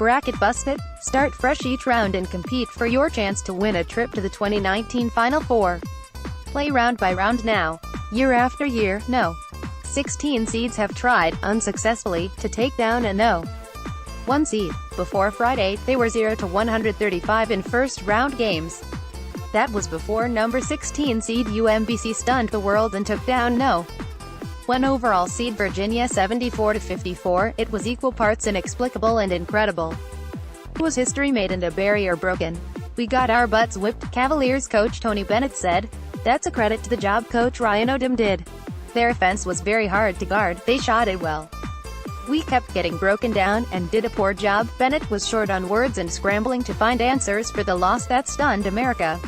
bracket busted? Start fresh each round and compete for your chance to win a trip to the 2019 Final Four. Play round by round now. Year after year, no. 16 seeds have tried, unsuccessfully, to take down a no. 1 seed. Before Friday, they were 0-135 in first-round games. That was before number 16 seed UMBC stunned the world and took down no. 1 overall seed Virginia 74-54, it was equal parts inexplicable and incredible. It was history made and a barrier broken. We got our butts whipped, Cavaliers coach Tony Bennett said. That's a credit to the job coach Ryan Odom did. Their offense was very hard to guard, they shot it well. We kept getting broken down, and did a poor job. Bennett was short on words and scrambling to find answers for the loss that stunned America.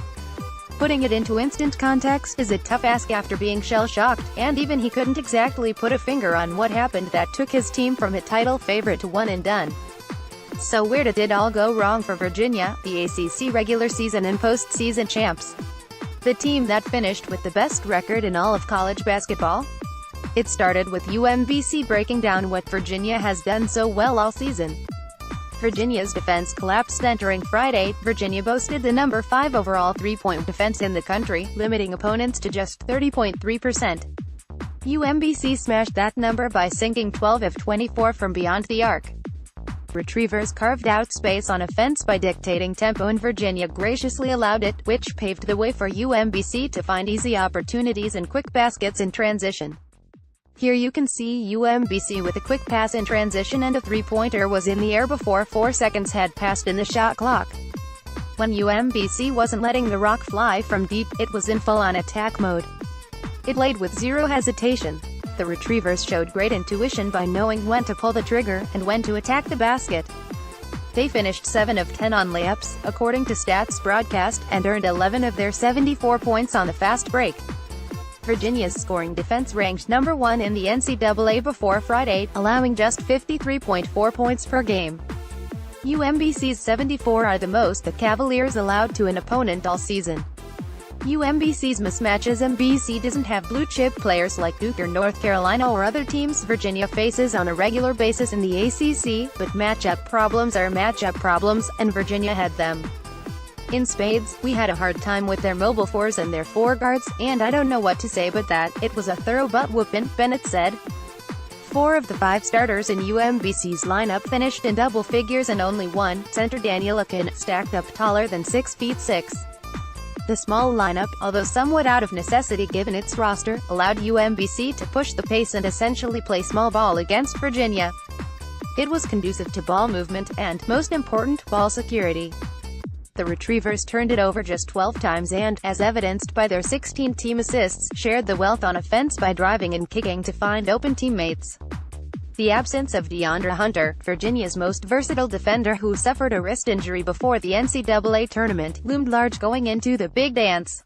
Putting it into instant context is a tough ask after being shell-shocked, and even he couldn't exactly put a finger on what happened that took his team from a title favorite to one and done. So where did it all go wrong for Virginia, the ACC regular season and postseason champs? The team that finished with the best record in all of college basketball? It started with UMBC breaking down what Virginia has done so well all season. Virginia's defense collapsed entering Friday. Virginia boasted the number 5 overall three-point defense in the country, limiting opponents to just 30.3%. UMBC smashed that number by sinking 12 of 24 from beyond the arc. Retrievers carved out space on offense by dictating tempo, and Virginia graciously allowed it, which paved the way for UMBC to find easy opportunities and quick baskets in transition. Here you can see UMBC with a quick pass in transition, and a three-pointer was in the air before 4 seconds had passed in the shot clock. When UMBC wasn't letting the rock fly from deep, it was in full-on attack mode. It played with zero hesitation. The Retrievers showed great intuition by knowing when to pull the trigger, and when to attack the basket. They finished 7 of 10 on layups, according to Stats Broadcast, and earned 11 of their 74 points on the fast break. Virginia's scoring defense ranked number 1 in the NCAA before Friday, allowing just 53.4 points per game. UMBC's 74 are the most the Cavaliers allowed to an opponent all season. UMBC's mismatches. UMBC doesn't have blue-chip players like Duke or North Carolina or other teams Virginia faces on a regular basis in the ACC, but matchup problems are matchup problems, and Virginia had them in spades. We had a hard time with their mobile fours and their four guards, and I don't know what to say but that, it was a thorough butt-whoopin', Bennett said. 4 of the 5 starters in UMBC's lineup finished in double figures, and only one, center Daniel Akin, stacked up taller than 6'6". The small lineup, although somewhat out of necessity given its roster, allowed UMBC to push the pace and essentially play small ball against Virginia. It was conducive to ball movement and, most important, ball security. The Retrievers turned it over just 12 times and, as evidenced by their 16 team assists, shared the wealth on offense by driving and kicking to find open teammates. The absence of DeAndre Hunter, Virginia's most versatile defender who suffered a wrist injury before the NCAA tournament, loomed large going into the big dance.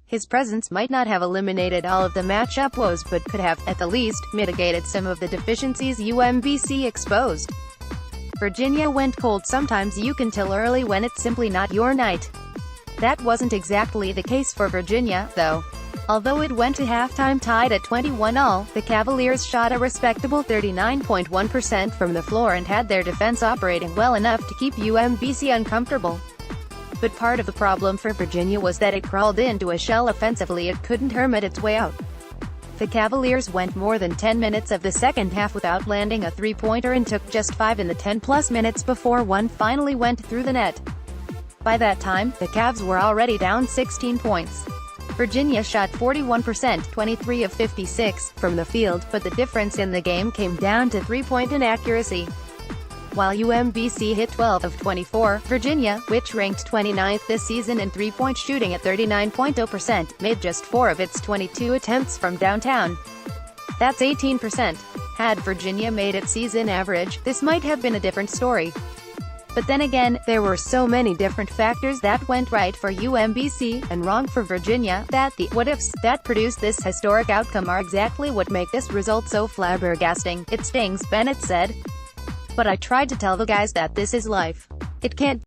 His presence might not have eliminated all of the matchup woes but could have, at the least, mitigated some of the deficiencies UMBC exposed. Virginia went cold. Sometimes you can tell early when it's simply not your night. That wasn't exactly the case for Virginia, though. Although it went to halftime tied at 21-all, the Cavaliers shot a respectable 39.1% from the floor and had their defense operating well enough to keep UMBC uncomfortable. But part of the problem for Virginia was that it crawled into a shell offensively. It couldn't hermit its way out. The Cavaliers went more than 10 minutes of the second half without landing a three-pointer and took just 5 in the 10-plus minutes before one finally went through the net. By that time, the Cavs were already down 16 points. Virginia shot 41%, 23 of 56, from the field, but the difference in the game came down to three-point inaccuracy. While UMBC hit 12 of 24, Virginia, which ranked 29th this season in three-point shooting at 39.0%, made just 4 of its 22 attempts from downtown. That's 18%. Had Virginia made its season average, this might have been a different story. But then again, there were so many different factors that went right for UMBC, and wrong for Virginia, that the what-ifs that produced this historic outcome are exactly what make this result so flabbergasting. It stings, Bennett said. But I tried to tell the guys that this is life. It can't